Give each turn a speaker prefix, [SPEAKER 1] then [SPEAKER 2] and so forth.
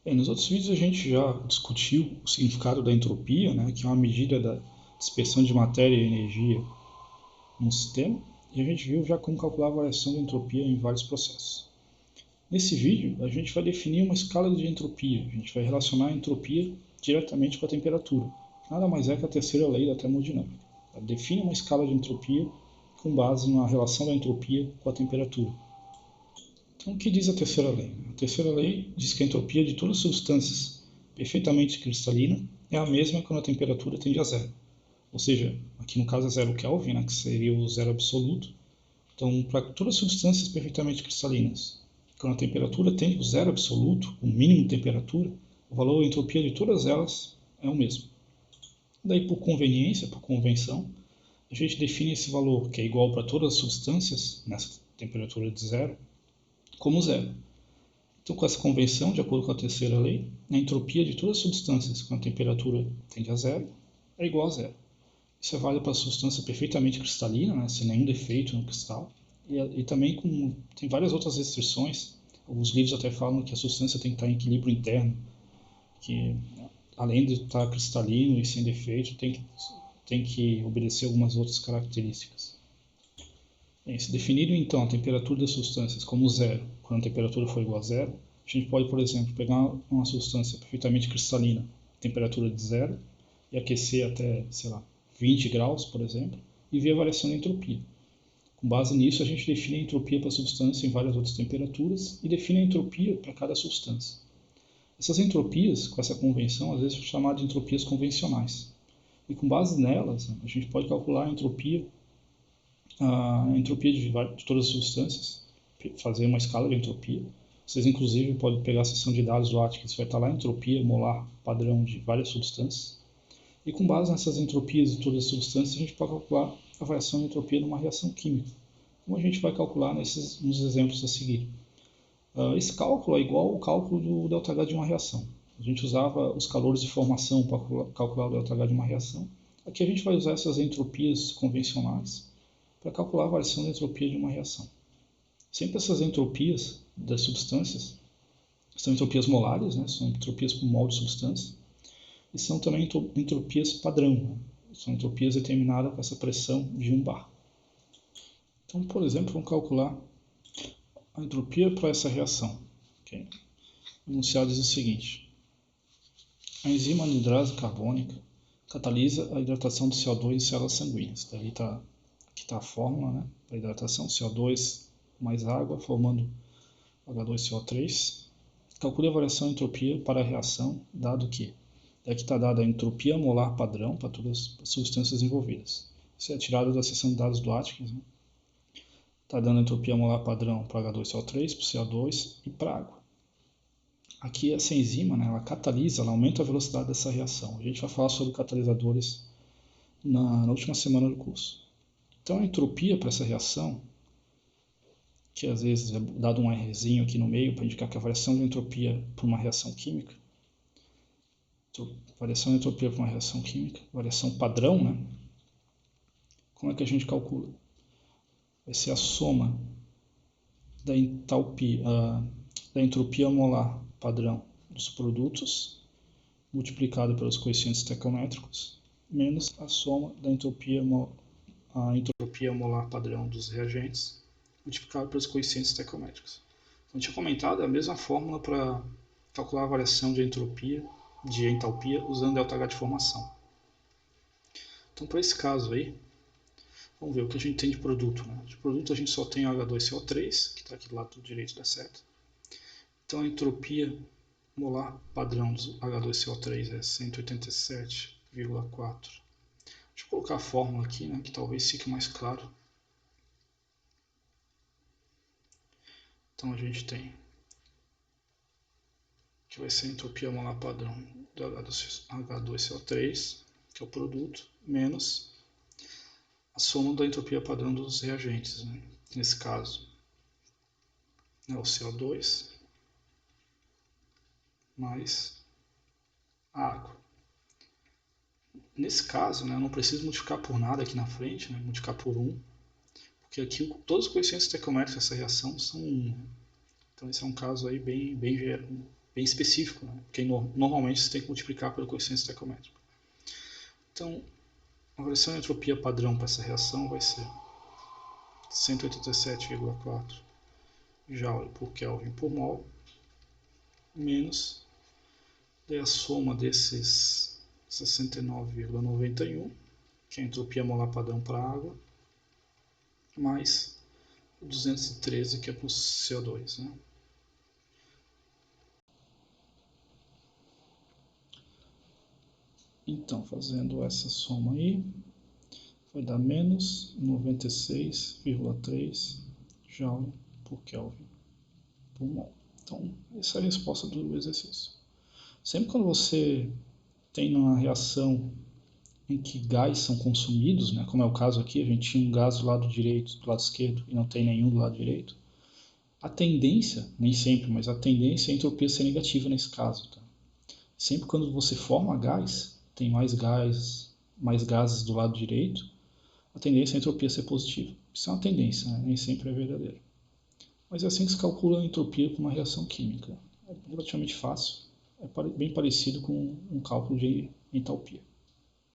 [SPEAKER 1] Bem, nos outros vídeos a gente já discutiu o significado da entropia, né, que é uma medida da dispersão de matéria e energia num sistema, e a gente viu já como calcular a variação da entropia em vários processos. Nesse vídeo, a gente vai definir uma escala de entropia, a gente vai relacionar a entropia diretamente com a temperatura. Nada mais é que a terceira lei da termodinâmica. Ela define uma escala de entropia com base na relação da entropia com a temperatura. Então, o que diz a terceira lei? A terceira lei diz que a entropia de todas as substâncias perfeitamente cristalina é a mesma quando a temperatura tende a zero. Ou seja, aqui no caso é zero Kelvin, né, que seria o zero absoluto. Então, para todas as substâncias perfeitamente cristalinas, quando a temperatura tende ao zero absoluto, o mínimo de temperatura, o valor da entropia de todas elas é o mesmo. Daí, por conveniência, por convenção, a gente define esse valor, que é igual para todas as substâncias, nessa temperatura de zero, como zero. Então, com essa convenção, de acordo com a terceira lei, a entropia de todas as substâncias quando a temperatura tende a zero é igual a zero. Isso é válido para a substância perfeitamente cristalina, né, sem nenhum defeito no cristal, e também tem várias outras restrições. Alguns livros até falam que a substância tem que estar em equilíbrio interno, que além de estar cristalino e sem defeito, tem que obedecer algumas outras características. Bem, se definido então a temperatura das substâncias como zero, quando a temperatura for igual a zero, a gente pode, por exemplo, pegar uma substância perfeitamente cristalina, temperatura de zero, e aquecer até, sei lá, 20 graus, por exemplo, e ver a variação da entropia. Com base nisso, a gente define a entropia para a substância em várias outras temperaturas e define a entropia para cada substância. Essas entropias, com essa convenção, às vezes são chamadas de entropias convencionais. E com base nelas, a gente pode calcular a entropia de todas as substâncias, fazer uma escala de entropia. Vocês, inclusive, podem pegar a seção de dados do Atkinson, vai estar lá a entropia molar padrão de várias substâncias. E com base nessas entropias de todas as substâncias, a gente pode calcular a variação de entropia numa reação química, como a gente vai calcular nos exemplos a seguir. Esse cálculo é igual ao cálculo do ΔH de uma reação. A gente usava os calores de formação para calcular o ΔH de uma reação. Aqui a gente vai usar essas entropias convencionais para calcular a variação da entropia de uma reação. Sempre essas entropias das substâncias são entropias molares, né? São entropias por mol de substância, e são também entropias padrão, né? São entropias determinadas com essa pressão de 1 bar. Então, por exemplo, vamos calcular a entropia para essa reação. Okay? O enunciado diz o seguinte: a enzima anidrase carbônica catalisa a hidratação do CO2 em células sanguíneas. Daí aqui está a fórmula, né, para hidratação: CO2 mais água formando H2CO3. Calcule a variação de entropia para a reação, dado que aqui está dada a entropia molar padrão para todas as substâncias envolvidas. Isso é tirado da seção de dados do Atkinson. Né? Está dando a entropia molar padrão para H2CO3, para CO2 e para água. Aqui essa enzima, né, ela catalisa, ela aumenta a velocidade dessa reação. A gente vai falar sobre catalisadores na última semana do curso. Então a entropia para essa reação, que às vezes é dado um Rzinho aqui no meio para indicar que a variação de entropia para uma reação química, variação de entropia para uma reação química, variação padrão, né? Como é que a gente calcula? Vai ser a soma da entropia molar padrão dos produtos multiplicado pelos coeficientes estequiométricos menos a soma da entropia molar padrão dos reagentes multiplicado pelos coeficientes estequiométricos. Então, eu tinha comentado a mesma fórmula para calcular a variação de entalpia usando ΔH de formação. Então, para esse caso aí, vamos ver o que a gente tem de produto. Né? De produto a gente só tem H2CO3, que está aqui do lado direito da seta. Então, a entropia molar padrão do H2CO3 é 187,4. Deixa eu colocar a fórmula aqui, né, que talvez fique mais claro. Então a gente tem que vai ser a entropia molar padrão do H2CO3, que é o produto, menos a soma da entropia padrão dos reagentes. Né? Nesse caso, é o CO2 mais a água. Nesse caso, né, eu não preciso multiplicar por nada aqui na frente, né, multiplicar por 1, porque aqui todos os coeficientes estequiométricos dessa reação são 1. Então esse é um caso aí bem bem específico, né? Porque normalmente você tem que multiplicar pelo coeficiente estequiométrico. Então, a variação de entropia padrão para essa reação vai ser 187,4 Joule por Kelvin por mol, menos a soma desses 69,91, que é a entropia molar padrão para a água, mais 213, que é para o CO2. Né? Então, fazendo essa soma aí, vai dar menos 96,3 Joule por Kelvin por mol. Então, essa é a resposta do exercício. Sempre quando você tem uma reação em que gás são consumidos, né, como é o caso aqui, a gente tinha um gás do lado direito, do lado esquerdo, e não tem nenhum do lado direito, a tendência, nem sempre, mas a tendência é a entropia ser negativa nesse caso. Tá? Sempre quando você forma gás, tem mais gases do lado direito, a tendência é a entropia ser positiva. Isso é uma tendência, né? Nem sempre é verdadeiro. Mas é assim que se calcula a entropia para uma reação química. É relativamente fácil, é bem parecido com um cálculo de entalpia.